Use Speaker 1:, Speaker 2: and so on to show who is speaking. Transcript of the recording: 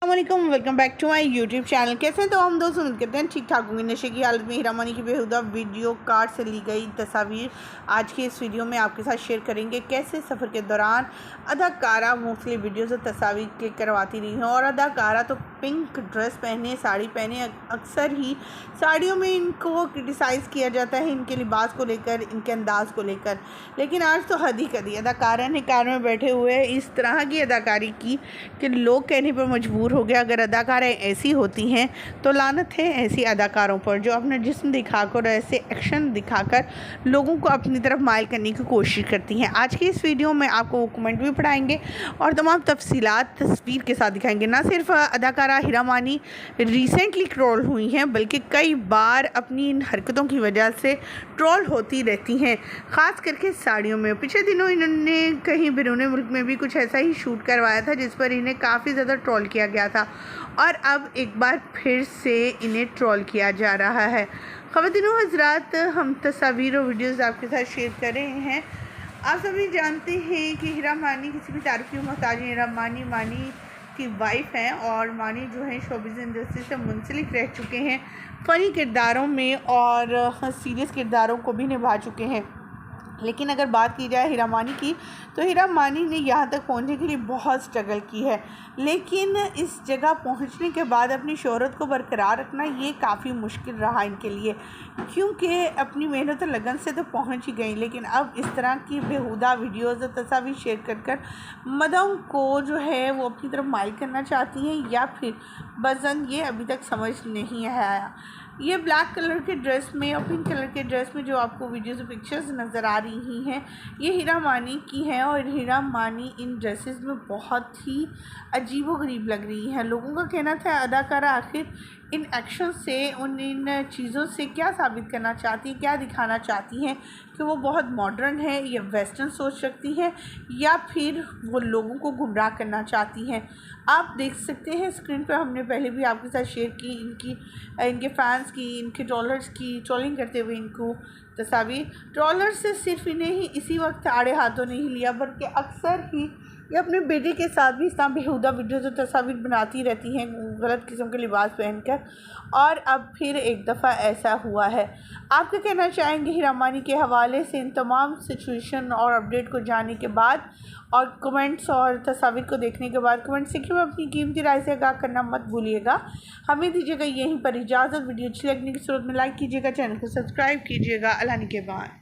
Speaker 1: अस्सलामुअलैकुम, welcome back to my YouTube channel. कैसे हैं तो हम दोस्त उम्मीद करते हैं ठीक ठाक होंगे। नशे की हालत में हीरा मानी की बेहुदा वीडियो कार्ड से ली गई तस्वीर आज की इस वीडियो में आपके साथ शेयर करेंगे। कैसे सफ़र के दौरान अदाकारा मुख्तलिफ वीडियोज़ और तस्वीर क्लिक करवाती रही हैं और अदाकारा तो पिंक ड्रेस पहने, साड़ी पहने। अक्सर ही साड़ियों में इनको क्रिटिसाइज़ किया जाता है, इनके लिबास को लेकर, इनके अंदाज़ को लेकर। लेकिन आज तो हद ही कर दी। अदाकारा ने कार में बैठे हुए इस तरह की अदाकारी की कि लोग कहने पर मजबूर हो गया। अगर अदाकारें ऐसी होती हैं तो लानत है ऐसी अदाकारों पर जो अपना जिस्म दिखाकर, ऐसे एक्शन दिखाकर लोगों को अपनी तरफ माइल करने की कोशिश करती हैं। आज की इस वीडियो में आपको वो कमेंट भी पढ़ाएंगे और तमाम तफसीलात तस्वीर के साथ दिखाएंगे। ना सिर्फ अदाकारा हीरा मानी रिसेंटली ट्रोल हुई हैं, बल्कि कई बार अपनी इन हरकतों की वजह से ट्रोल होती रहती हैं, ख़ास करके साड़ियों में। पिछले दिनों इन्होंने कहीं बैरून मुल्क में भी कुछ ऐसा ही शूट करवाया था जिस पर इन्हें काफ़ी ज़्यादा ट्रोल किया गया था और अब एक बार फिर से इन्हें ट्रोल किया जा रहा है। ख़वातीनो हज़रात, हम तस्वीर और वीडियोज़ आपके साथ शेयर कर रहे हैं। आप सभी जानते हैं कि हीरा मानी किसी भी तारीफ़ की मोहताज नहीं। हीरा मानी की वाइफ हैं और मानी जो है शोबिज़ इंडस्ट्री से मुंसलिक रह चुके हैं, फ़नी किरदारों में और सीरियस किरदारों को भी निभा चुके हैं। लेकिन अगर बात की जाए हीरा मानी की, तो हीरा मानी ने यहाँ तक पहुँचने के लिए बहुत स्ट्रगल की है, लेकिन इस जगह पहुँचने के बाद अपनी शोहरत को बरकरार रखना ये काफ़ी मुश्किल रहा इनके लिए, क्योंकि अपनी मेहनत और लगन से तो पहुँच ही गई, लेकिन अब इस तरह की बेहुदा वीडियोज़ और तस्वीर शेयर कर मर्दों को जो है वो अपनी तरफ माइल करना चाहती हैं या फिर वज़न, ये अभी तक समझ नहीं आया। ये ब्लैक कलर के ड्रेस में और पिंक कलर के ड्रेस में जो आपको वीडियोज़ और पिक्चर्स नज़र आ रही हैं, ये हीरा मानी की हैं और हीरा मानी इन ड्रेसेस में बहुत ही अजीबोगरीब लग रही हैं। लोगों का कहना था अदाकारा आखिर इन एक्शन से, इन चीज़ों से क्या साबित करना चाहती हैं, क्या दिखाना चाहती हैं कि वो बहुत मॉडर्न है या वेस्टर्न सोच रखती हैं या फिर वो लोगों को गुमराह करना चाहती हैं। आप देख सकते हैं स्क्रीन पर, हमने पहले भी आपके साथ शेयर की इनके फैंस की, इनके ट्रोलर्स की ट्रोलिंग करते हुए इनको तस्वीर। ट्रोलर से सिर्फ इन्हें ही इसी वक्त आड़े हाथों नहीं लिया, बल्कि अक्सर ही ये अपने बेटे के साथ भी इस तरह बेहुदा वीडियोज़ और तस्वीर बनाती रहती हैं गलत किस्म के लिबास पहनकर, और अब फिर एक दफ़ा ऐसा हुआ है। आप क्या कहना चाहेंगे हीरा मानी के हवाले से इन तमाम सिचुएशन और अपडेट को जानने के बाद और कमेंट्स और तस्वीर को देखने के बाद? कमेंट सेक्शन में अपनी कीमती राय से आगाह करना मत भूलिएगा। हमें दीजिएगा यहीं पर इजाज़त। वीडियो अच्छी लगने की सूरत में लाइक कीजिएगा, चैनल को सब्सक्राइब कीजिएगा। अल्लाह के बाद।